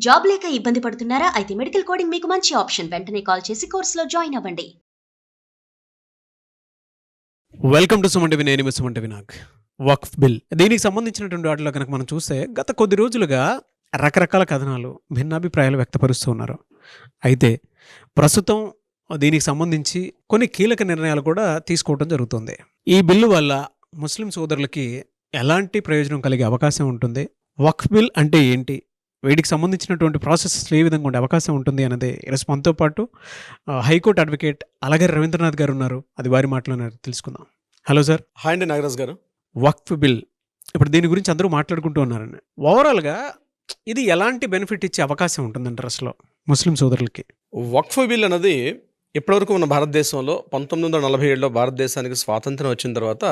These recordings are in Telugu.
జాబ్ లేక ఇబ్బంది పడుతున్నారా? అయితే మెడికల్ కోడింగ్ మీకు మంచి ఆప్షన్. వెంటనే కాల్ చేసి కోర్సులో జాయిన్ అవ్వండి. Welcome to Suman TV. నేను మీ సుమన్ టీవీ. నాకు వక్ఫ్ బిల్ దీనికి సంబంధించినటువంటి వాటిలో కనుక మనం చూస్తే గత కొద్ది రోజులుగా రకరకాల కథనాలు భిన్నాభిప్రాయాలు వ్యక్తపరుస్తూ ఉన్నారు. అయితే ప్రస్తుతం దీనికి సంబంధించి కొన్ని కీలక నిర్ణయాలు కూడా తీసుకోవడం జరుగుతుంది. ఈ బిల్లు వల్ల ముస్లిం సోదరులకి ఎలాంటి ప్రయోజనం కలిగే అవకాశం ఉంటుంది, వక్ఫ్ బిల్ అంటే ఏంటి, వీటికి సంబంధించినటువంటి ప్రాసెస్ ఏ విధంగా ఉండే అవకాశం ఉంటుంది అన్నది ఈరోజు మనతో పాటు హైకోర్టు అడ్వకేట్ అలగరి రవీంద్రనాథ్ గారు ఉన్నారు. అది వారి మాటలోనే తెలుసుకుందాం. Hello sir. హాయ్ అండి నాగరాజ్ గారు. వక్ఫ్ బిల్ ఇప్పుడు దీని గురించి అందరూ మాట్లాడుకుంటూ ఉన్నారండి. ఓవరాల్గా ఇది ఎలాంటి బెనిఫిట్ ఇచ్చే అవకాశం ఉంటుందంటారు అసలు ముస్లిం సోదరులకి? వక్ఫ్ బిల్ అన్నది ఇప్పటివరకు ఉన్న భారతదేశంలో 1947లో భారతదేశానికి స్వాతంత్రం వచ్చిన తర్వాత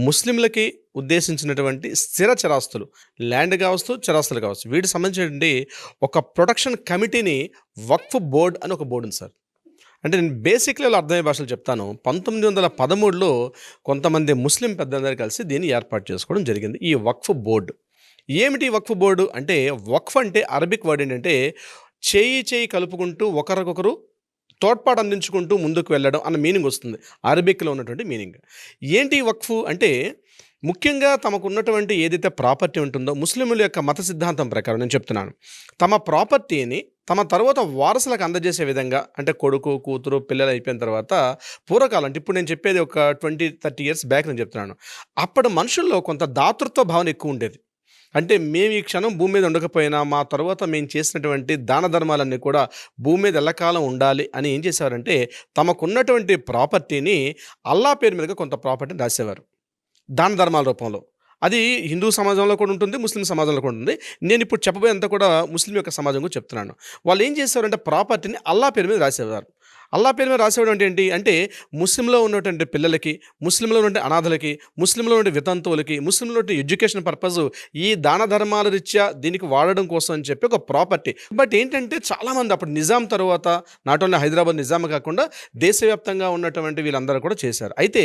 ముస్లింలకి ఉద్దేశించినటువంటి స్థిర చరాస్తులు, ల్యాండ్ కావచ్చు, చరాస్తులు కావచ్చు, వీటికి సంబంధించినటువంటి ఒక ప్రొటెక్షన్ కమిటీని వక్ఫ్ బోర్డ్ అని ఒక బోర్డు ఉంది సార్. అంటే నేను బేసిక్లీ అర్థమయ్యే భాషలు చెప్తాను. 1913లో కొంతమంది ముస్లిం పెద్దలందరూ కలిసి దీన్ని ఏర్పాటు చేసుకోవడం జరిగింది, ఈ వక్ఫ్ బోర్డు. ఏమిటి వక్ఫ్ బోర్డు అంటే? వక్ఫ్ అంటే అరబిక్ వర్డ్ ఏంటంటే చేయి కలుపుకుంటూ ఒకరికొకరు తోడ్పాటు అందించుకుంటూ ముందుకు వెళ్ళడం అన్న మీనింగ్ వస్తుంది, అరబిక్లో ఉన్నటువంటి మీనింగ్. ఏంటి వక్ఫ్ అంటే? ముఖ్యంగా తమకు ఉన్నటువంటి ఏదైతే ప్రాపర్టీ ఉంటుందో, ముస్లింల యొక్క మత సిద్ధాంతం ప్రకారం నేను చెప్తున్నాను, తమ ప్రాపర్టీని తమ తర్వాత వారసులకు అందజేసే విధంగా, అంటే కొడుకు, కూతురు, పిల్లలు అయిపోయిన తర్వాత పూర్వకాలం, అంటే ఇప్పుడు నేను చెప్పేది ఒక 20-30 ఇయర్స్ బ్యాక్ నేను చెప్తున్నాను, అప్పటి మనుషుల్లో కొంత దాతృత్వ భావన ఎక్కువ ఉండేది. అంటే మేము ఈ క్షణం భూమి మీద ఉండకపోయినా మా తర్వాత మేము చేసినటువంటి దాన ధర్మాలన్నీ కూడా భూమి మీద ఎల్లకాలం ఉండాలి అని ఏం చేసేవారంటే, తమకున్నటువంటి ప్రాపర్టీని అల్లా పేరు మీదుగా కొంత ప్రాపర్టీని రాసేవారు దాన ధర్మాల రూపంలో. అది హిందూ సమాజంలో కూడా ఉంటుంది, ముస్లిం సమాజంలో కూడా ఉంటుంది. నేను ఇప్పుడు చెప్పబోయేంత కూడా ముస్లిం యొక్క సమాజం కూడా చెప్తున్నాను. వాళ్ళు ఏం చేసేవారంటే ప్రాపర్టీని అల్లా పేరు మీద రాసేవారు. అల్లా పేరు మీద రాసేవాడు అంటే ఏంటి అంటే, ముస్లింలో ఉన్నటువంటి పిల్లలకి, ముస్లింలో ఉన్నటువంటి అనాథలకి, ముస్లింలో ఉండే వితంతువులకి, ముస్లింలో ఉండే ఎడ్యుకేషన్ పర్పస్, ఈ దాన ధర్మాల రీత్యా దీనికి వాడడం కోసం అని చెప్పి ఒక ప్రాపర్టీ. బట్ ఏంటంటే చాలామంది అప్పుడు నిజాం తర్వాత నాట్ ఓన్లీ హైదరాబాద్ నిజాం కాకుండా దేశవ్యాప్తంగా ఉన్నటువంటి వీళ్ళందరూ కూడా చేశారు. అయితే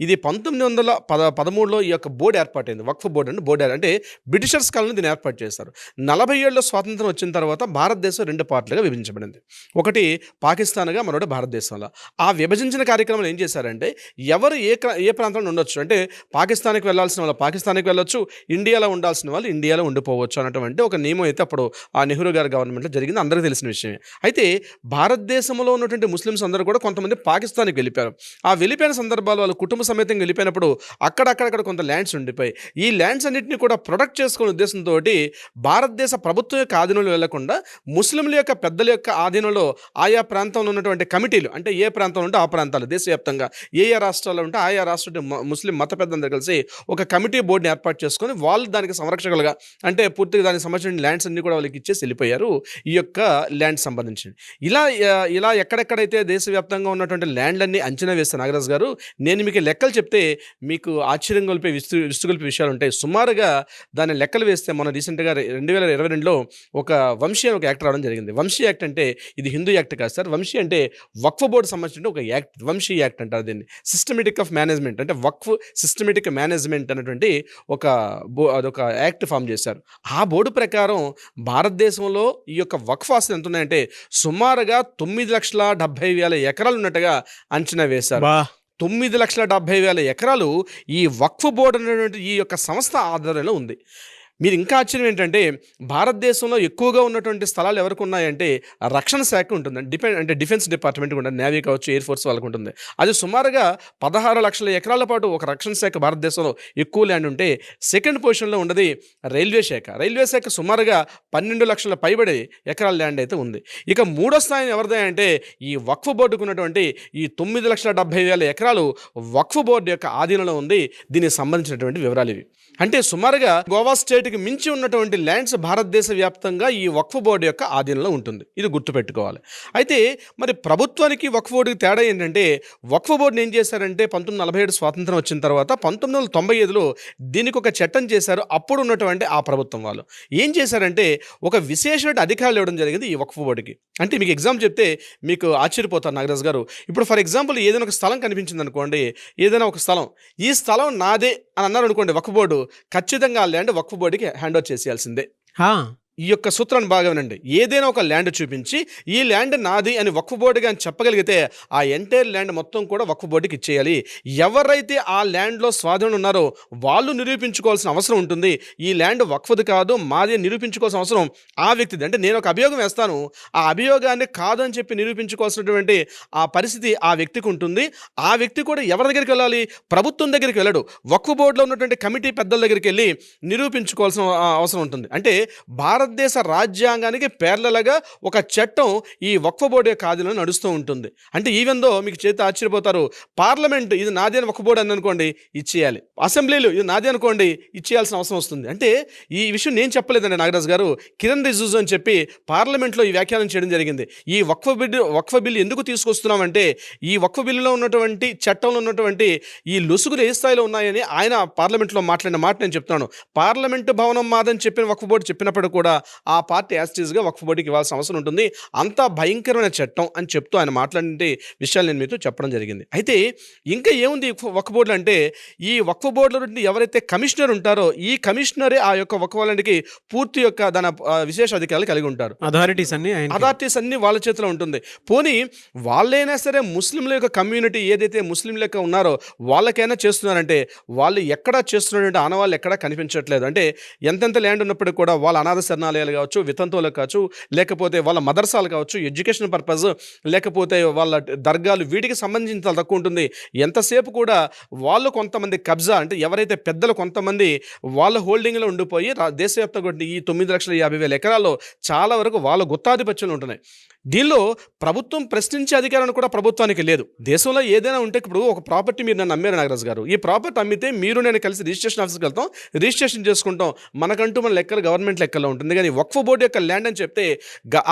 ఇది 1913లో ఈ యొక్క బోర్డు ఏర్పాటైంది, వక్ఫ్ బోర్డు అంటే. బోర్డు అంటే బ్రిటిషర్స్ కాలంలో దీన్ని ఏర్పాటు చేశారు. 40 ఏళ్ళలో స్వాతంత్రం వచ్చిన తర్వాత భారతదేశం 2 పార్ట్లుగా విభజించబడింది. ఒకటి పాకిస్తాన్గా, మరొకటి భారతదేశంలో. ఆ విభజించిన కార్యక్రమంలో ఏం చేశారంటే, ఎవరు ఏ ప్రాంతంలో ఉండొచ్చు అంటే, పాకిస్తాన్కి వెళ్ళాల్సిన వాళ్ళు పాకిస్తాన్కి వెళ్ళొచ్చు, ఇండియాలో ఉండాల్సిన వాళ్ళు ఇండియాలో ఉండిపోవచ్చు అన్నటువంటి ఒక నియమం అయితే అప్పుడు ఆ నెహ్రూ గారి గవర్నమెంట్లో జరిగింది, అందరికీ తెలిసిన విషయమే. అయితే భారతదేశంలో ఉన్నటువంటి ముస్లిమ్స్ అందరూ కూడా కొంతమంది పాకిస్తాన్కి వెళ్ళిపోయారు. ఆ వెళ్ళిపోయిన సందర్భాలు వాళ్ళు కుటుంబ సమేతంగా వెళ్ళిపోయినప్పుడు అక్కడక్కడ కొంత ల్యాండ్స్ ఉండిపోయి, ఈ ల్యాండ్స్ అన్నింటినీ కూడా ప్రొటెక్ట్ చేసుకునే ఉద్దేశంతో భారతదేశ ప్రభుత్వం యొక్క ఆధీనంలో వెళ్లకుండా ముస్లింల యొక్క పెద్దల యొక్క ఆధీనంలో ఆయా ప్రాంతంలో ఉన్నటువంటి కమిటీలు, అంటే ఏ ప్రాంతంలో ఉంటే ఆ ప్రాంతాలు, దేశవ్యాప్తంగా ఏ రాష్ట్రాల్లో ఉంటే ఆయా రాష్ట్ర ముస్లిం మత పెద్దలందరూ కలిసి ఒక కమిటీ బోర్డుని ఏర్పాటు చేసుకొని వాళ్ళు దానికి సంరక్షకులుగా, అంటే పూర్తిగా దానికి సంబంధించిన ల్యాండ్స్ అన్ని కూడా వాళ్ళకి ఇచ్చేసి వెళ్ళిపోయారు, ఈ యొక్క ల్యాండ్ సంబంధించి. ఇలా ఎక్కడెక్కడైతే దేశవ్యాప్తంగా ఉన్నటువంటి ల్యాండ్లన్నీ అంచనా వేస్తే నాగరాజ్ గారు, నేను మీకు లెక్కలు చెప్తే మీకు ఆశ్చర్యం గొలిపే విస్తుగొలిపే విషయాలు ఉంటాయి. సుమారుగా దాని లెక్కలు వేస్తే మన రీసెంట్గా 2022లో ఒక వంశీ అని ఒక యాక్ట్ రావడం జరిగింది. వంశీ యాక్ట్ అంటే ఇది హిందూ యాక్ట్ కాదు సార్. వంశీ అంటే వక్ఫ్ బోర్డు సంబంధించిన ఒక యాక్ట్, వంశీ యాక్ట్ అంటారు దీన్ని. సిస్టమేటిక్ ఆఫ్ మేనేజ్మెంట్, అంటే వక్ఫ్ సిస్టమేటిక్ మేనేజ్మెంట్ అనేటువంటి అదొక యాక్ట్ ఫామ్ చేశారు. ఆ బోర్డు ప్రకారం భారతదేశంలో ఈ యొక్క వక్ఫ్ ఆస్తులు ఎంత ఉన్నాయంటే సుమారుగా 9,70,000 ఎకరాలు ఉన్నట్టుగా అంచనా వేశారు. 9,70,000 ఎకరాలు ఈ వక్ఫ్ బోర్డు అనేటువంటి ఈ యొక్క సంస్థ ఆధ్వర్యంలో ఉంది. మీరు ఇంకా ఆశ్చర్యం ఏంటంటే, భారతదేశంలో ఎక్కువగా ఉన్నటువంటి స్థలాలు ఎవరికి ఉన్నాయంటే రక్షణ శాఖ ఉంటుందండి, అంటే డిఫెన్స్ డిపార్ట్మెంట్ ఉంటుంది, నేవీ కావచ్చు, ఎయిర్ ఫోర్స్ వాళ్ళకు ఉంటుంది. అది సుమారుగా 16 లక్షల ఎకరాల పాటు ఒక రక్షణ శాఖ భారతదేశంలో ఎక్కువ ల్యాండ్ ఉంటే, సెకండ్ పొజిషన్లో ఉన్నది రైల్వే శాఖ. రైల్వే శాఖ సుమారుగా 12 లక్షల పైబడి ఎకరాల ల్యాండ్ అయితే ఉంది. ఇక మూడో స్థాయి ఎవరిదే అంటే ఈ వక్ఫ్ బోర్డుకు ఉన్నటువంటి ఈ 9,70,000 ఎకరాలు వక్ఫ్ బోర్డు యొక్క ఆధీనంలో ఉంది. దీనికి సంబంధించినటువంటి వివరాలు ఇవి. అంటే సుమారుగా గోవా స్టేట్కి మించి ఉన్నటువంటి ల్యాండ్స్ భారతదేశ వ్యాప్తంగా ఈ వక్ఫ్ బోర్డు యొక్క ఆధీనంలో ఉంటుంది. ఇది గుర్తుపెట్టుకోవాలి. అయితే మరి ప్రభుత్వానికి వక్ఫ్ బోర్డుకి తేడా ఏంటంటే, వక్ఫ్ బోర్డుని ఏం చేశారంటే 1947 స్వాతంత్రం వచ్చిన తర్వాత 1995లో దీనికి ఒక చట్టం చేశారు. అప్పుడు ఉన్నటువంటి ఆ ప్రభుత్వం వాళ్ళు ఏం చేశారంటే ఒక విశేషమైన అధికారులు ఇవ్వడం జరిగింది ఈ వక్ఫ్ బోర్డుకి. అంటే మీకు ఎగ్జామ్ చెప్తే మీకు ఆశ్చర్యపోతారు నాగరాజ్ గారు. ఇప్పుడు ఫర్ ఎగ్జాంపుల్ ఏదైనా ఒక స్థలం కనిపించింది అనుకోండి, ఏదైనా ఒక స్థలం, ఈ స్థలం నాదే అని అన్నారు అనుకోండి, వక్ఫ్ బోర్డు ఖచ్చితంగా ఆ ల్యాండ్ వక్ఫ్ బోర్డుకి హ్యాండ్ ఓవర్ చేసేయాల్సిందే. ఈ యొక్క సూత్రాన్ని బాగా వినండి. ఏదైనా ఒక ల్యాండ్ చూపించి ఈ ల్యాండ్ నాది అని వక్ఫ్ బోర్డుగా అని చెప్పగలిగితే ఆ ఎంటైర్ ల్యాండ్ మొత్తం కూడా వక్ఫ్ బోర్డుకి ఇచ్చేయాలి. ఎవరైతే ఆ ల్యాండ్లో స్వాధీనం ఉన్నారో వాళ్ళు నిరూపించుకోవాల్సిన అవసరం ఉంటుంది. ఈ ల్యాండ్ వక్ఫ్ది కాదు మాది అని నిరూపించుకోవాల్సిన అవసరం ఆ వ్యక్తిది. అంటే నేను ఒక అభియోగం వేస్తాను, ఆ అభియోగాన్ని కాదు అని చెప్పి నిరూపించుకోవాల్సినటువంటి ఆ పరిస్థితి ఆ వ్యక్తికి ఉంటుంది. ఆ వ్యక్తి కూడా ఎవరి దగ్గరికి వెళ్ళాలి? ప్రభుత్వం దగ్గరికి వెళ్ళడు, వక్ఫ్ బోర్డులో ఉన్నటువంటి కమిటీ పెద్దల దగ్గరికి వెళ్ళి నిరూపించుకోవాల్సిన అవసరం ఉంటుంది. అంటే భారతదేశ రాజ్యాంగానికి పేర్లగా ఒక చట్టం ఈ వక్ఫ్ బోర్డు యొక్క ఆధీనంలో నడుస్తూ ఉంటుంది. అంటే ఈవెన్ దో మీకు చేతి ఆశ్చర్యపోతారు, పార్లమెంట్ ఇది నాది అని వక్ఫ్ బోర్డు అని అనుకోండి ఇచ్చేయాలి, అసెంబ్లీలు ఇది నాది అనుకోండి ఇచ్చేయాల్సిన అవసరం వస్తుంది. అంటే ఈ విషయం నేను చెప్పలేదండి నాగరాజు గారు, కిరణ్ రిజిజు అని చెప్పి పార్లమెంట్లో ఈ వ్యాఖ్యానం చేయడం జరిగింది. ఈ వక్ఫ్ బిల్లు ఎందుకు తీసుకొస్తున్నామంటే ఈ వక్ఫ్ బిల్లులో ఉన్నటువంటి చట్టంలో ఉన్నటువంటి ఈ లొసుగులు ఏ స్థాయిలో ఉన్నాయని ఆయన పార్లమెంట్లో మాట్లాడిన మాట నేను చెప్తున్నాను. పార్లమెంటు భవనం మాదని చెప్పిన వక్ఫ్ బోర్డు చెప్పినప్పుడు కూడా ఆ పార్టీ యాస్టీస్గా వక్ఫ్ బోర్డుకి ఇవ్వాల్సిన అవసరం ఉంటుంది. అంత భయంకరమైన చట్టం అని చెప్తూ ఆయన మాట్లాడే విషయాలు నేను మీతో చెప్పడం జరిగింది. అయితే ఇంకా ఏముంది వక్ఫ్ బోర్డులు అంటే, ఈ వక్ఫ్ బోర్డులో ఎవరైతే కమిషనర్ ఉంటారో ఈ కమిషనరే ఆ యొక్క వక్ఫ్ ల్యాండ్కి పూర్తి యొక్క దాని విశేష అధికారాలు కలిగి ఉంటారు. అథారిటీస్ అన్ని వాళ్ళ చేతిలో ఉంటుంది. పోనీ వాళ్ళైనా సరే ముస్లింల యొక్క కమ్యూనిటీ ఏదైతే ముస్లింల యొక్క ఉన్నారో వాళ్ళకైనా చేస్తున్నారంటే వాళ్ళు ఎక్కడా చేస్తున్నటువంటి ఆనవాళ్ళు ఎక్కడా కనిపించట్లేదు. అంటే ఎంతెంత ల్యాండ్ ఉన్నప్పటికీ కూడా వాళ్ళ అనాథ శరణాలయాలు కావచ్చు, వితంతువులకు కావచ్చు, లేకపోతే వాళ్ళ మదర్సాలు కావచ్చు, ఎడ్యుకేషన్ పర్పస్, లేకపోతే వాళ్ళ దర్గాలు, వీటికి సంబంధించి తక్కువ ఉంటుంది. ఎంతసేపు కూడా వాళ్ళు కొంతమంది కబ్జా అంటే ఎవరైతే పెద్దలు కొంతమంది వాళ్ళ హోల్డింగ్లో ఉండిపోయి దేశవ్యాప్తంగా ఈ 9,50,000 ఎకరాల్లో చాలా వరకు వాళ్ళ గుత్తాధిపత్యంలో ఉంటున్నాయి. దీనిలో ప్రభుత్వం ప్రశ్నించే అధికారాన్ని కూడా ప్రభుత్వానికి లేదు. దేశంలో ఏదైనా ఉంటే ఇప్పుడు ఒక ప్రాపర్టీ మీరు నన్ను అమ్మారు నాగరాజు గారు, ఈ ప్రాపర్టీ అమ్మితే మీరు నేను కలిసి రిజిస్ట్రేషన్ ఆఫీస్కి వెళ్తాం, రిజిస్ట్రేషన్ చేసుకుంటాం, మనకంటూ మన లెక్కలు గవర్నమెంట్ లెక్కల్లో ఉంటుంది. కానీ వక్ఫ్ బోర్డు యొక్క ల్యాండ్ అని చెప్తే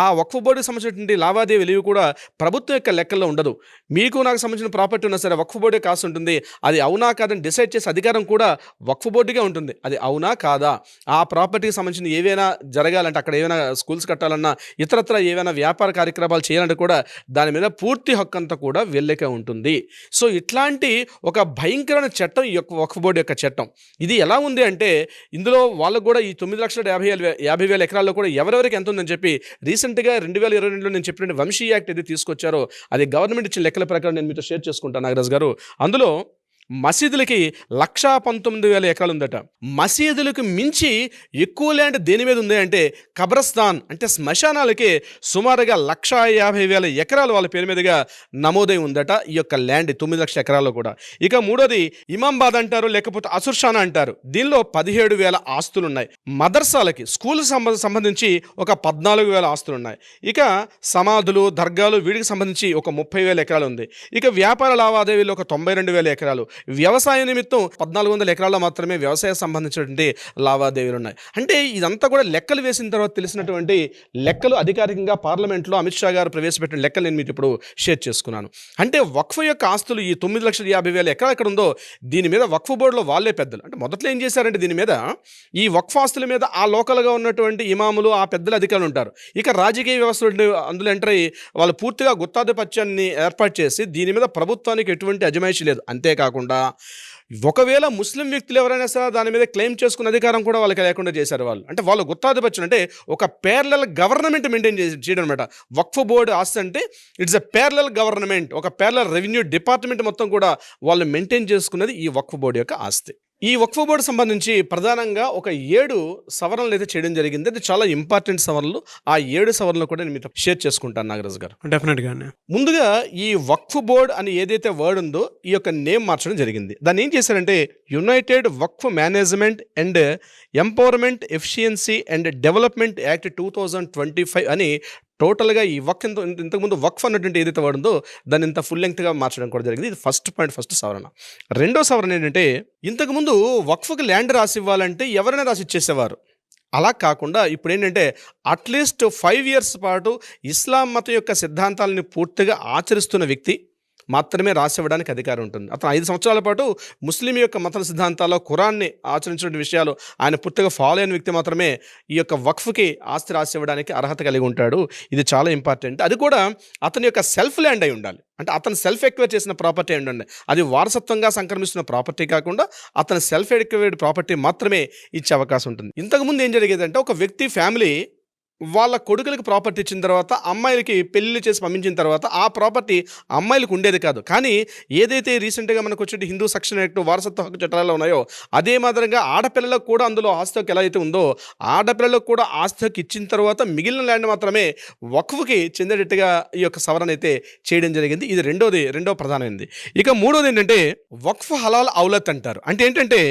ఆ వక్ఫ్ బోర్డుకి సంబంధించినటువంటి లావాదేవీలు కూడా ప్రభుత్వం యొక్క లెక్కల్లో ఉండదు. మీకు నాకు సంబంధించిన ప్రాపర్టీ ఉన్నా సరే వక్ఫ్ బోర్డే కాస్ట్ ఉంటుంది. అది అవునా కాదని డిసైడ్ చేసే అధికారం కూడా వక్ఫ్ బోర్డుగా ఉంటుంది. అది అవునా కాదా, ఆ ప్రాపర్టీకి సంబంధించిన ఏవైనా జరగాలంటే అక్కడ ఏమైనా స్కూల్స్ కట్టాలన్నా ఇతరత్ర ఏవైనా వ్యాపార కార్యక్రమాలు చేయాలంటే కూడా దాని మీద పూర్తి హక్కు అంతా కూడా వీళ్ళకే ఉంటుంది. సో ఇట్లాంటి ఒక భయంకరమైన చట్టం ఈ యొక్క వక్ఫ్ బోర్డు యొక్క చట్టం. ఇది ఎలా ఉంది అంటే ఇందులో వాళ్ళకు కూడా ఈ 9,50,000 ఎకరాల్లో కూడా ఎవరెవరికి ఎంత ఉందని చెప్పి రీసెంట్గా 2022లో నేను చెప్పిన వంశీ యాక్ట్ ఏది తీసుకొచ్చారో అది గవర్నమెంట్ ఇచ్చిన లెక్కల ప్రకారం నేను మీతో షేర్ చేసుకుంటాను నాగరాజు గారు. అందులో మసీదులకి 1,19,000 ఎకరాలు ఉందట. మసీదులకు మించి ఎక్కువ ల్యాండ్ దేని మీద ఉంది అంటే కబ్రస్థాన్ అంటే శ్మశానాలకి సుమారుగా 1,50,000 ఎకరాలు వాళ్ళ పేరు మీదుగా నమోదై ఉందట ఈ యొక్క ల్యాండ్ 9 లక్షల ఎకరాల్లో కూడా. ఇక మూడోది ఇమాంబాద్ అంటారు, లేకపోతే అసుర్షానా అంటారు. దీనిలో 17,000 ఆస్తులు ఉన్నాయి. మదర్సాలకి స్కూల్కి సంబంధించి ఒక 14,000 ఆస్తులు ఉన్నాయి. ఇక సమాధులు, దర్గాలు వీటికి సంబంధించి ఒక 30,000 ఎకరాలు ఉంది. ఇక వ్యాపార లావాదేవీలు ఒక 92,000 ఎకరాలు, వ్యవసాయ నిమిత్తం 1,400 ఎకరాల్లో మాత్రమే వ్యవసాయ సంబంధించినటువంటి లావాదేవీలు ఉన్నాయి. అంటే ఇదంతా కూడా లెక్కలు వేసిన తర్వాత తెలిసినటువంటి లెక్కలు, అధికారికంగా పార్లమెంట్లో అమిత్ షా గారు ప్రవేశపెట్టిన లెక్కలు నేను మీకు ఇప్పుడు షేర్ చేసుకున్నాను. అంటే వక్ఫ్ యొక్క ఆస్తులు ఈ 9,50,000 ఎకరాలు ఎక్కడ ఉందో దీని మీద వక్ఫ్ బోర్డులో వాళ్ళే పెద్దలు. అంటే మొదట్లో ఏం చేశారంటే దీని మీద ఈ వక్ఫ్ ఆస్తుల మీద ఆ లోకల్గా ఉన్నటువంటి ఇమాములు, ఆ పెద్దల అధికారులు ఉంటారు. ఇక రాజకీయ వ్యవస్థలు అందులో ఎంటర్ అయ్యి వాళ్ళు పూర్తిగా గుత్తాధిపత్యాన్ని ఏర్పాటు చేసి దీని మీద ప్రభుత్వానికి ఎటువంటి అజమాయిషీ లేదు. అంతేకాకుండా ఒకవేళ ముస్లిం వ్యక్తులు ఎవరైనా సరే దాని మీద క్లెయిమ్ చేసుకునే అధికారం కూడా వాళ్ళకి లేకుండా చేశారు వాళ్ళు. అంటే వాళ్ళు గుత్తాధిపత్యం అంటే ఒక ప్యారలల్ గవర్నమెంట్ మెయింటైన్ చేయడం అనమాట. వక్ఫ్ బోర్డు ఆస్తి అంటే ఇట్స్ ఎ ప్యారలల్ గవర్నమెంట్, ఒక ప్యారలల్ రెవెన్యూ డిపార్ట్మెంట్ మొత్తం కూడా వాళ్ళు మెయింటైన్ చేసుకున్నది ఈ వక్ఫ్ బోర్డు యొక్క ఆస్తి. ఈ వక్ఫ్ బోర్డు సంబంధించి ప్రధానంగా ఒక 7 సవరణలు అయితే చేయడం జరిగింది. అది చాలా ఇంపార్టెంట్ సవరణలు. ఆ 7 సవరణలు కూడా నేను మీతో షేర్ చేసుకుంటాను నాగరాజు గారు. డెఫినెట్గా. ముందుగా ఈ వక్ఫ్ బోర్డ్ అని ఏదైతే వర్డ్ ఉందో ఈ యొక్క నేమ్ మార్చడం జరిగింది. దాన్ని ఏం చేశారంటే United Waqf management and empowerment efficiency and development act 2025 అని టోటల్గా ఈ ఇంతకుముందు వక్ఫ్ అన్నటువంటి ఏదైతే వర్డ్ ఉందో దాన్ని ఇంత ఫుల్ లెంగ్త్గా మార్చడం కూడా జరిగింది. ఇది ఫస్ట్ పాయింట్, ఫస్ట్ సవరణ. రెండో సవరణ ఏంటంటే ఇంతకుముందు వక్ఫ్కి ల్యాండ్ రాసి ఇవ్వాలంటే ఎవరైనా రాసి ఇచ్చేసేవారు. అలా కాకుండా ఇప్పుడు ఏంటంటే అట్లీస్ట్ 5 years పాటు ఇస్లాం మతం యొక్క సిద్ధాంతాలని పూర్తిగా ఆచరిస్తున్న వ్యక్తి మాత్రమే రాసివ్వడానికి అధికారం ఉంటుంది. అతను 5 సంవత్సరాల పాటు ముస్లిం యొక్క మత సిద్ధాంతాల్లో ఖురాన్ని ఆచరించిన విషయాలు ఆయన పూర్తిగా ఫాలో అయిన వ్యక్తి మాత్రమే ఈ యొక్క వక్ఫ్కి ఆస్తి రాసివ్వడానికి అర్హత కలిగి ఉంటాడు. ఇది చాలా ఇంపార్టెంట్. అది కూడా అతని యొక్క సెల్ఫ్ ల్యాండ్ అయి ఉండాలి. అంటే అతను సెల్ఫ్ ఎక్వైర్ చేసిన ప్రాపర్టీ అయి ఉండండి. అది వారసత్వంగా సంక్రమిస్తున్న ప్రాపర్టీ కాకుండా అతను సెల్ఫ్ ఎక్వైర్డ్ ప్రాపర్టీ మాత్రమే ఇచ్చే అవకాశం ఉంటుంది. ఇంతకుముందు ఏం జరిగేదంటే ఒక వ్యక్తి ఫ్యామిలీ వాళ్ళ కొడుకులకి ప్రాపర్టీ ఇచ్చిన తర్వాత అమ్మాయిలకి పెళ్లి చేసి పంపించిన తర్వాత ఆ ప్రాపర్టీ అమ్మాయిలకు ఉండేది కాదు. కానీ ఏదైతే రీసెంట్గా మనకు వచ్చే హిందూ సెక్షన్ యాక్ట్ వారసత్వ హక్కు చట్టాలు ఉన్నాయో అదే మాదిరిగా ఆడపిల్లలకు కూడా అందులో ఆస్తి హక్కు ఎలా అయితే ఉందో ఆడపిల్లలకు కూడా ఆస్తి హక్కు ఇచ్చిన తర్వాత మిగిలిన ల్యాండ్ మాత్రమే వక్ఫ్కి చెందేటట్టుగా ఈ యొక్క సవరణ అయితే చేయడం జరిగింది. ఇది రెండో ప్రధానమైనది. ఇక మూడోది ఏంటంటే వక్ఫ్ హలాల్ ఔలత్ అంటారు. అంటే ఏంటంటే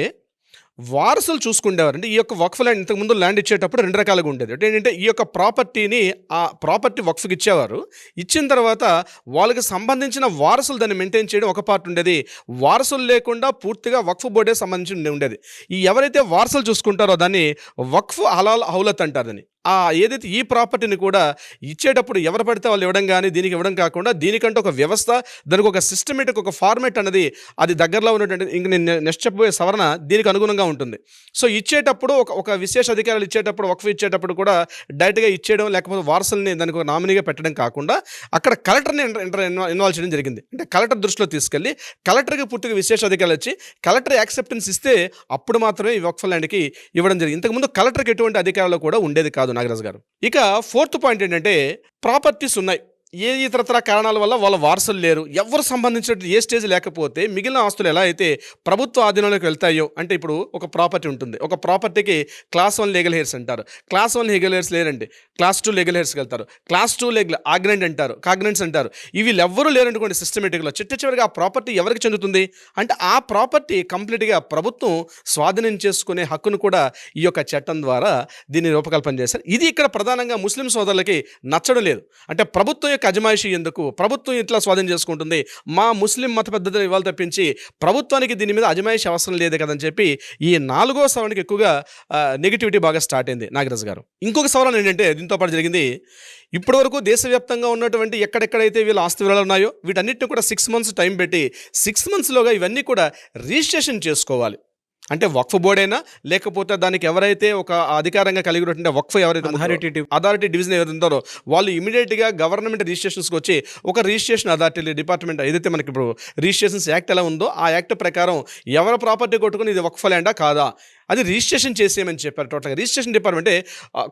వారసులు చూసుకుండేవారు. అంటే ఈ యొక్క వక్ఫ్ ల్యాండ్ ఇంతకుముందు ల్యాండ్ ఇచ్చేటప్పుడు 2 రకాలుగా ఉండేది. అంటే ఏంటంటే ఈ యొక్క ప్రాపర్టీని ఆ ప్రాపర్టీ వక్ఫ్కి ఇచ్చేవారు. ఇచ్చిన తర్వాత వాళ్ళకి సంబంధించిన వారసులు దాన్ని మెయింటైన్ చేయడం ఒక పార్ట్ ఉండేది. వారసులు లేకుండా పూర్తిగా వక్ఫ్ బోర్డే సంబంధించి ఉండేది. ఈ ఎవరైతే వారసులు చూసుకుంటారో దాన్ని వక్ఫ్ హలాల్ ఔలత్ అంటారు. దాన్ని ఏదైతే ఈ ప్రాపర్టీని కూడా ఇచ్చేటప్పుడు ఎవరు పడితే వాళ్ళు ఇవ్వడం కానీ దీనికి ఇవ్వడం కాకుండా దీనికంటే ఒక వ్యవస్థ, దానికి ఒక సిస్టమేటిక్ ఒక ఫార్మేట్ అనేది అది దగ్గరలో ఉన్నటువంటి ఇంక నేను నెక్స్ట్ చెప్పబోయే సవరణ దీనికి అనుగుణంగా ఉంటుంది. సో ఇచ్చేటప్పుడు ఒక విశేష అధికారులు ఇచ్చేటప్పుడు వక్ఫ్ ఇచ్చేటప్పుడు కూడా డైరెక్ట్గా ఇచ్చేయడం లేకపోతే వారసుల్ని దానికి ఒక నామినీగా పెట్టడం కాకుండా అక్కడ కలెక్టర్ని ఇన్వాల్వ్ చేయడం జరిగింది. అంటే కలెక్టర్ దృష్టిలో తీసుకెళ్ళి కలెక్టర్కి పూర్తిగా విశేష అధికారులు వచ్చి కలెక్టర్ యాక్సెప్టెన్స్ ఇస్తే అప్పుడు మాత్రమే ఈ వక్ఫ్ ల్యాండ్కి ఇవ్వడం జరిగింది. ఇంతకుముందు కలెక్టర్కి ఎటువంటి అధికారాలు కూడా ఉండేది కాదు నాగరాజు గారు. ఇక 4th పాయింట్ ఏంటంటే ప్రాపర్టీస్ ఉన్నాయి, ఏ ఇతరతర కారణాల వల్ల వాళ్ళ వారసులు లేరు, ఎవరు సంబంధించిన ఏ స్టేజ్ లేకపోతే మిగిలిన ఆస్తులు ఎలా అయితే ప్రభుత్వ ఆధీనంలోకి వెళ్తాయో, అంటే ఇప్పుడు ఒక ప్రాపర్టీ ఉంటుంది, ఒక ప్రాపర్టీకి క్లాస్ 1 లీగల్ హెయిర్స్ అంటారు, క్లాస్ 1 లీగల్ హెయిర్స్ లేరండి, క్లాస్ 2 లీగల్ హెయిర్స్కి వెళ్తారు, క్లాస్ 2 లీగల్ ఆగ్నెంట్ అంటారు, కాగ్నెంట్స్ అంటారు. ఇవి ఎవ్వరూ లేరనుకోండి సిస్టమేటిక్గా చివరిగా ఆ ప్రాపర్టీ ఎవరికి చెందుతుంది అంటే ఆ ప్రాపర్టీ కంప్లీట్గా ప్రభుత్వం స్వాధీనం చేసుకునే హక్కును కూడా ఈ యొక్క చట్టం ద్వారా దీన్ని రూపకల్పన చేశారు. ఇది ఇక్కడ ప్రధానంగా ముస్లిం సోదరులకి నచ్చడం లేదు. అంటే ప్రభుత్వం అజమాయిషీ ఎందుకు, ప్రభుత్వం ఇట్లా స్వాధీనం చేసుకుంటుంది, మా ముస్లిం మత పద్ధతులు ఇవాళ తప్పించి ప్రభుత్వానికి దీని మీద అజమాయిషీ అవసరం లేదు కదని చెప్పి ఈ 4వ సవరణకి ఎక్కువగా నెగిటివిటీ బాగా స్టార్ట్ అయింది నాగరాజు గారు. ఇంకొక సవరణ ఏంటంటే దీంతో పాటు జరిగింది, ఇప్పటివరకు దేశవ్యాప్తంగా ఉన్నటువంటి ఎక్కడెక్కడైతే వీళ్ళ ఆస్తి వివరాలు ఉన్నాయో వీటన్నిటిని కూడా 6 months టైం పెట్టి 6 monthsలోగా ఇవన్నీ కూడా రిజిస్ట్రేషన్ చేసుకోవాలి. అంటే వక్ఫ్ బోర్డ్ అయినా లేకపోతే దానికి ఎవరైతే ఒక అధికారంగా కలిగి ఉన్నటువంటి వక్ఫ్ ఎవరైతే అథారిటీ డివిజన్ ఎవరైతే ఉంటారో వాళ్ళు ఇమీడియట్గా గవర్నమెంట్ రిజిస్ట్రేషన్స్కి వచ్చి ఒక రిజిస్ట్రేషన్ అథారిటీ డిపార్ట్మెంట్ ఏదైతే మనకి ఇప్పుడు రిజిస్ట్రేషన్స్ యాక్ట్ ఎలా ఉందో ఆ యాక్ట్ ప్రకారం ఎవరి ప్రాపర్టీ కొట్టుకుని ఇది వక్ఫ్ ల్యాండా కాదా అది రిజిస్ట్రేషన్ చేసేయమని చెప్పారు. టోటల్గా రిజిస్ట్రేషన్ డిపార్ట్మెంటే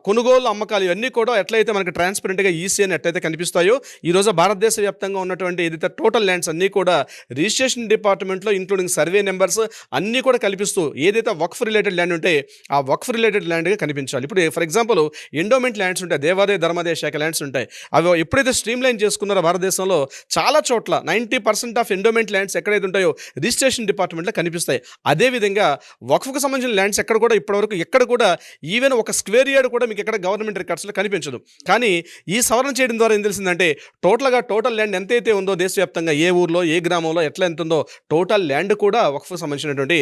కొనుగోలు అమ్మకాలు ఇవన్నీ కూడా ఎట్లయితే మనకి ట్రాన్స్పరెంట్గా ఈసీ అని ఎట్లయితే కనిపిస్తాయో ఈరోజు భారతదేశ వ్యాప్తంగా ఉన్నటువంటి ఏదైతే టోటల్ ల్యాండ్స్ అన్నీ కూడా రిజిస్ట్రేషన్ డిపార్ట్మెంట్లో ఇంక్లూడింగ్ సర్వే నెంబర్స్ అన్నీ కూడా కల్పిస్తూ ఏదైతే వక్ఫ్ రిలేటెడ్ ల్యాండ్ ఉంటే ఆ వక్ఫ్ రిలేటెడ్ ల్యాండ్గా కనిపించాలి. ఇప్పుడు ఫర్ ఎగ్జాంపుల్ ఎండోమెంట్ ల్యాండ్స్ ఉంటాయి, దేవాదాయ ధర్మాదాయ శాఖ ల్యాండ్స్ ఉంటాయి. అవి ఎప్పుడైతే స్ట్రీమ్ లైన్ చేసుకున్నారో భారతదేశంలో చాలా చోట్ల 90% ఆఫ్ ఎండోమెంట్ ల్యాండ్స్ ఎక్కడైతే ఉంటాయో రిజిస్ట్రేషన్ డిపార్ట్మెంట్లో కనిపిస్తాయి. అదేవిధంగా వక్ఫ్కు సంబంధించిన ల్యాండ్స్ ఎక్కడ కూడా ఇప్పటివరకు ఎక్కడ కూడా ఈవెన్ ఒక స్క్వేర్ యార్డ్ కూడా మీకు ఎక్కడ గవర్నమెంట్ రికార్డ్స్లో కనిపించదు. కానీ ఈ సవరణ చేయడం ద్వారా ఏం తెలిసిందంటే టోటల్ ల్యాండ్ ఎంతైతే ఉందో దేశవ్యాప్తంగా ఏ ఊర్లో ఏ గ్రామంలో ఎట్లా ఎంత ఉందో టోటల్ ల్యాండ్ కూడా వక్ఫ్కు సంబంధించినటువంటి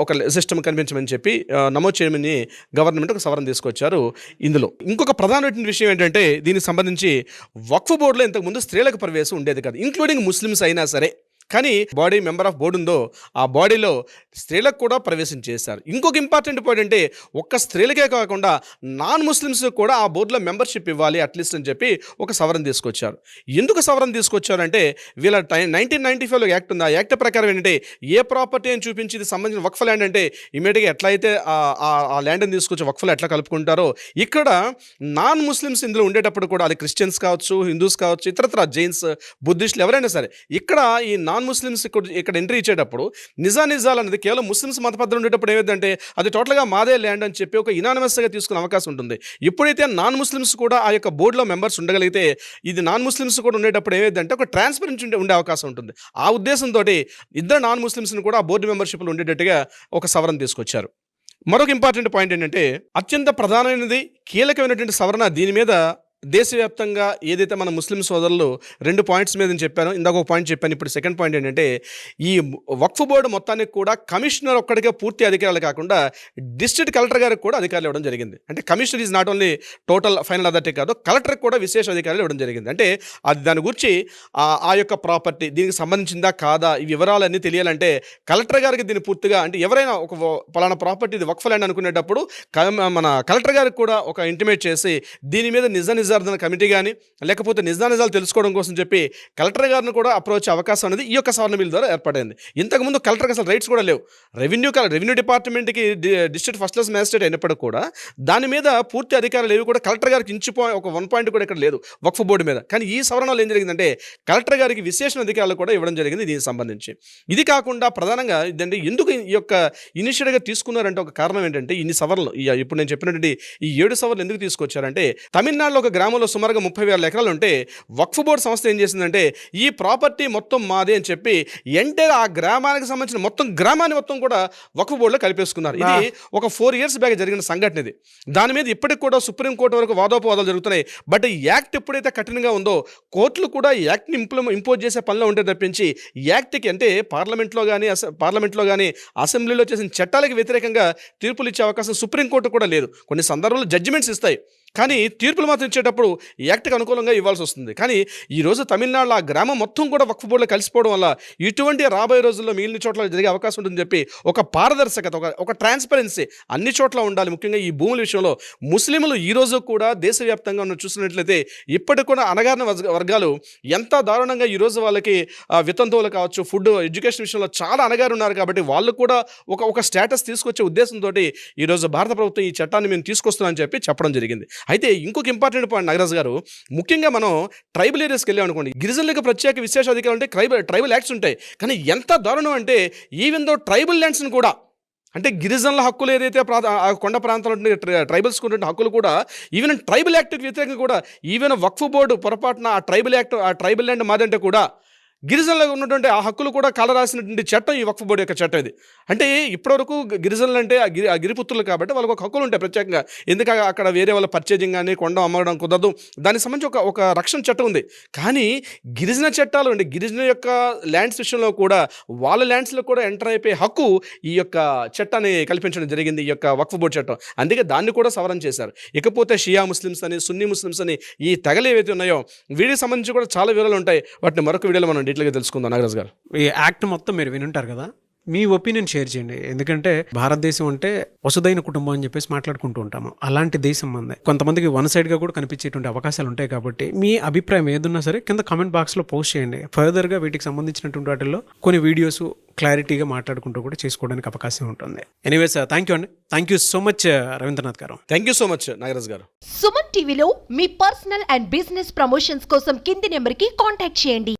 ఒక సిస్టమ్ కనిపించమని చెప్పి నమోదు చేయమని గవర్నమెంట్ ఒక సవరణ తీసుకొచ్చారు. ఇందులో ఇంకొక ప్రధానమైన విషయం ఏంటంటే దీనికి సంబంధించి వక్ఫ్ బోర్డులో ఇంతకుముందు స్త్రీలకు ప్రవేశం ఉండేది కాదు, ఇంక్లూడింగ్ ముస్లిమ్స్ అయినా సరే. కానీ బాడీ మెంబర్ ఆఫ్ బోర్డు ఉందో ఆ బాడీలో స్త్రీలకు కూడా ప్రవేశం చేశారు. ఇంకొక ఇంపార్టెంట్ పాయింట్ అంటే ఒక్క స్త్రీలకే కాకుండా నాన్ ముస్లిమ్స్ కూడా ఆ బోర్డులో మెంబర్షిప్ ఇవ్వాలి అట్లీస్ట్ అని చెప్పి ఒక సవరణ తీసుకొచ్చారు. ఎందుకు సవరణ తీసుకొచ్చారంటే వీళ్ళ 1995లో యాక్ట్ ఉంది. ఆ యాక్ట్ ప్రకారం ఏంటంటే ఏ ప్రాపర్టీ అని చూపించి ఇది సంబంధించిన వక్ఫ్ ల్యాండ్ అంటే ఇమీడియట్గా ఎట్లయితే ఆ ల్యాండ్ని తీసుకొచ్చి వక్ఫ్లో ఎట్లా కలుపుకుంటారో ఇక్కడ నాన్ ముస్లిమ్స్ ఇందులో ఉండేటప్పుడు కూడా అది క్రిస్టియన్స్ కావచ్చు, హిందూస్ కావచ్చు, ఇతరత్ర జైన్స్, బుద్ధిస్టులు ఎవరైనా సరే ఇక్కడ ఈ నాన్ ముస్లిమ్స్ ఇక్కడ ఎంట్రీ ఇచ్చేటప్పుడు నిజాలు అనేది కేవలం ముస్లిమ్స్ మతపద్ధతులు ఉండేటప్పుడు ఏమైందంటే అది టోటల్గా మాదే ల్యాండ్ అని చెప్పి ఒక ఇనానిమస్గా తీసుకునే అవకాశం ఉంటుంది. ఎప్పుడైతే నాన్ ముస్లిమ్స్ కూడా ఆ యొక్క బోర్డులో మెంబర్స్ ఉండగలిగితే ఇది నాన్ ముస్లిమ్స్ కూడా ఉండేటప్పుడు ఏమైందంటే ఒక ట్రాన్స్పరెన్సీ ఉండే అవకాశం ఉంటుంది. ఆ ఉద్దేశంతో ఇద్దరు నాన్ ముస్లిమ్స్ని కూడా ఆ బోర్డు మెంబర్షిప్లు ఉండేటట్టుగా ఒక సవరణ తీసుకొచ్చారు. మరొక ఇంపార్టెంట్ పాయింట్ ఏంటంటే అత్యంత ప్రధానమైనది కీలకమైనటువంటి సవరణ దీని మీద దేశవ్యాప్తంగా ఏదైతే మన ముస్లిం సోదరులు 2 పాయింట్స్ మీద నేను చెప్పాను, ఇందాక ఒక పాయింట్ చెప్పాను, ఇప్పుడు సెకండ్ పాయింట్ ఏంటంటే ఈ వక్ఫ్ బోర్డు మొత్తానికి కూడా కమిషనర్ ఒక్కడికే పూర్తి అధికారాలు కాకుండా డిస్ట్రిక్ట్ కలెక్టర్ గారికి కూడా అధికారులు ఇవ్వడం జరిగింది. అంటే commissioner is not only total final authority కాదు, కలెక్టర్కి కూడా విశేష అధికారులు ఇవ్వడం జరిగింది. అంటే అది దాని గురించి ఆ యొక్క ప్రాపర్టీ దీనికి సంబంధించిందా కాదా ఈ వివరాలన్నీ తెలియాలంటే కలెక్టర్ గారికి దీన్ని పూర్తిగా అంటే ఎవరైనా ఒక పలానా ప్రాపర్టీ ఇది వక్ఫ్ ల్యాండ్ అనుకునేటప్పుడు మన కలెక్టర్ గారికి కూడా ఒక ఇంటిమేట్ చేసి దీని మీద నిజ విచారణ కమిటీ కానీ లేకపోతే నిజానిజాలు తెలుసుకోవడం కోసం చెప్పి కలెక్టర్ గారిని కూడా అప్రోచ్ అవకాశం అనేది ఈ యొక్క సవరణ బిల్ ద్వారా ఏర్పడింది. ఇంతకుముందు కలెక్టర్కి అసలు రైట్స్ కూడా లేవు. రెవెన్యూ డిపార్ట్మెంట్కి డిస్ట్రిక్ట్ ఫస్ట్ క్లాస్ మ్యాజిస్ట్రేట్ అయినప్పటికీ కూడా దాని మీద పూర్తి అధికారాలు ఏవి కూడా కలెక్టర్ గారికి ఒక 1 పాయింట్ కూడా ఇక్కడ లేదు వక్ఫ్ బోర్డు మీద. కానీ ఈ సవరణలో ఏం జరిగిందంటే కలెక్టర్ గారికి విశేషణ అధికారాలు కూడా ఇవ్వడం జరిగింది దీనికి సంబంధించి. ఇది కాకుండా ప్రధానంగా ఇదంటే ఎందుకు ఈ యొక్క ఇనిషియేటివ్గా తీసుకున్నారంటే ఒక కారణం ఏంటంటే ఇన్ని సవరణలు ఇప్పుడు నేను చెప్పినటువంటి ఈ 7 సవరణలు ఎందుకు తీసుకొచ్చారంటే తమిళనాడులో ఒక గ్రామంలో సుమారుగా 30,000 ఎకరాలు ఉంటే వక్ఫ్ బోర్డు సంస్థ ఏం చేసిందంటే ఈ ప్రాపర్టీ మొత్తం మాదే అని చెప్పి ఎంటైర్ ఆ గ్రామానికి సంబంధించిన గ్రామాన్ని మొత్తం కూడా వక్ఫ్ బోర్డులో కలిపేసుకున్నారు. ఇది ఒక 4 years బ్యాక్ జరిగిన సంఘటన ఇది. దాని మీద ఇప్పటికి కూడా సుప్రీంకోర్టు వరకు వాదోపవాదాలు జరుగుతున్నాయి. బట్ ఈ యాక్ట్ ఎప్పుడైతే కఠినంగా ఉందో కోర్టులు కూడా ఈ యాక్ట్ని ఇంపోజ్ చేసే పనిలో ఉంటే తప్పించి యాక్ట్కి అంటే పార్లమెంట్లో కానీ అసెంబ్లీలో చేసిన చట్టాలకు వ్యతిరేకంగా తీర్పులు ఇచ్చే అవకాశం సుప్రీంకోర్టు కూడా లేదు. కొన్ని సందర్భాల్లో జడ్జిమెంట్స్ ఇస్తాయి కానీ తీర్పులు మాత్రం ఇచ్చేటప్పుడు యాక్ట్కి అనుకూలంగా ఇవ్వాల్సి వస్తుంది. కానీ ఈరోజు తమిళనాడులో ఆ గ్రామం మొత్తం కూడా వక్ఫ్ బోర్డులో కలిసిపోవడం వల్ల ఇటువంటి రాబోయే రోజుల్లో మిగిలిన చోట్ల జరిగే అవకాశం ఉంటుందని చెప్పి ఒక పారదర్శకత ఒక ట్రాన్స్పరెన్సీ అన్ని చోట్ల ఉండాలి. ముఖ్యంగా ఈ భూముల విషయంలో ముస్లింలు ఈ రోజు కూడా దేశవ్యాప్తంగా ఉన్న చూసినట్లయితే ఇప్పటికి కూడా అణగారిన వర్గాలు ఎంత దారుణంగా ఈరోజు వాళ్ళకి వితంతువులు కావచ్చు ఫుడ్ ఎడ్యుకేషన్ విషయంలో చాలా అణగారు ఉన్నారు. కాబట్టి వాళ్ళు కూడా ఒక స్టేటస్ తీసుకొచ్చే ఉద్దేశంతో ఈరోజు భారత ప్రభుత్వం ఈ చట్టాన్ని మేము తీసుకొస్తున్నామని చెప్పి చెప్పడం జరిగింది. అయితే ఇంకొక ఇంపార్టెంట్ పాయింట్ నాగరాజు గారు, ముఖ్యంగా మనం ట్రైబల్ ఏరియాస్కి వెళ్ళామనుకోండి, గిరిజనులకు ప్రత్యేక విశేష అధికారులు అంటే ట్రైబల్ యాక్ట్స్ ఉంటాయి. కానీ ఎంత దారుణం అంటే ఈవెన్ దో ట్రైబల్ ల్యాండ్స్ని కూడా అంటే గిరిజనుల హక్కులు ఏదైతే కొండ ప్రాంతాల్లో ట్రైబల్స్కి ఉన్న హక్కులు కూడా ఈవెన్ ట్రైబల్ యాక్ట్కి వ్యతిరేకంగా కూడా ఈవెన్ వక్ఫ్ బోర్డు పొరపాటున ఆ ట్రైబల్ ల్యాండ్ మాదంటే కూడా గిరిజనులకు ఉన్నటువంటి ఆ హక్కులు కూడా కాలరాసినటువంటి చట్టం ఈ వక్ఫ్ బోర్డు యొక్క చట్టం ఇది. అంటే ఇప్పటివరకు గిరిజనులు అంటే ఆ గిరిపుత్రులు కాబట్టి వాళ్ళకు ఒక హక్కులు ఉంటాయి ప్రత్యేకంగా. ఎందుకంటే అక్కడ వేరే వాళ్ళ పర్చేజింగ్ కానీ కొండ అమ్మడం కుదరదు, దానికి సంబంధించి ఒక రక్షణ చట్టం ఉంది. కానీ గిరిజన చట్టాలు అంటే గిరిజన యొక్క ల్యాండ్స్ విషయంలో కూడా వాళ్ళ ల్యాండ్స్లో కూడా ఎంటర్ అయిపోయే హక్కు ఈ యొక్క చట్టాన్ని కల్పించడం జరిగింది, ఈ యొక్క వక్ఫ్ బోర్డు చట్టం. అందుకే దాన్ని కూడా సవరణ చేశారు. ఇకపోతే షియా ముస్లిమ్స్ అని సున్నీ ముస్లిమ్స్ అని ఈ తెగలు ఏవైతే ఉన్నాయో వీటికి సంబంధించి కూడా చాలా వివరాలు ఉంటాయి. వాటిని మరొక వీడియోలో మనం డీటెయిల్గా తెలుసుకుందాం. నాగరాజ్ గారు, ఈ యాక్ట్ మొత్తం మీరు వినుంటారు కదా, మీ ఒపీనియన్ షేర్ చేయండి. ఎందుకంటే భారతదేశం అంటే వసుదైన కుటుంబం అని చెప్పేసి మాట్లాడుకుంటూ ఉంటాము. అలాంటి దేశం మంది కొంతమందికి వన్ సైడ్గా కూడా కనిపించేటువంటి అవకాశాలు ఉంటాయి. కాబట్టి మీ అభిప్రాయం ఏదున్నా సరే కింద కామెంట్ బాక్స్లో పోస్ట్ చేయండి. ఫర్దర్గా వీటికి సంబంధించినటువంటి వాటిల్లో కొన్ని వీడియోస్ క్లారిటీగా మాట్లాడుకుంటూ కూడా చేసుకోవడానికి అవకాశం ఉంటుంది. ఎనీవేస్ థ్యాంక్ యూ అండి. Thank you so much Ravindranath గారు. Thank you so much Nagaraj గారు. సుమన్ టీవీలో మీ పర్సనల్ అండ్ బిజినెస్ ప్రమోషన్స్ కోసం కింది నెంబర్కి కాంటాక్ట్ చేయండి.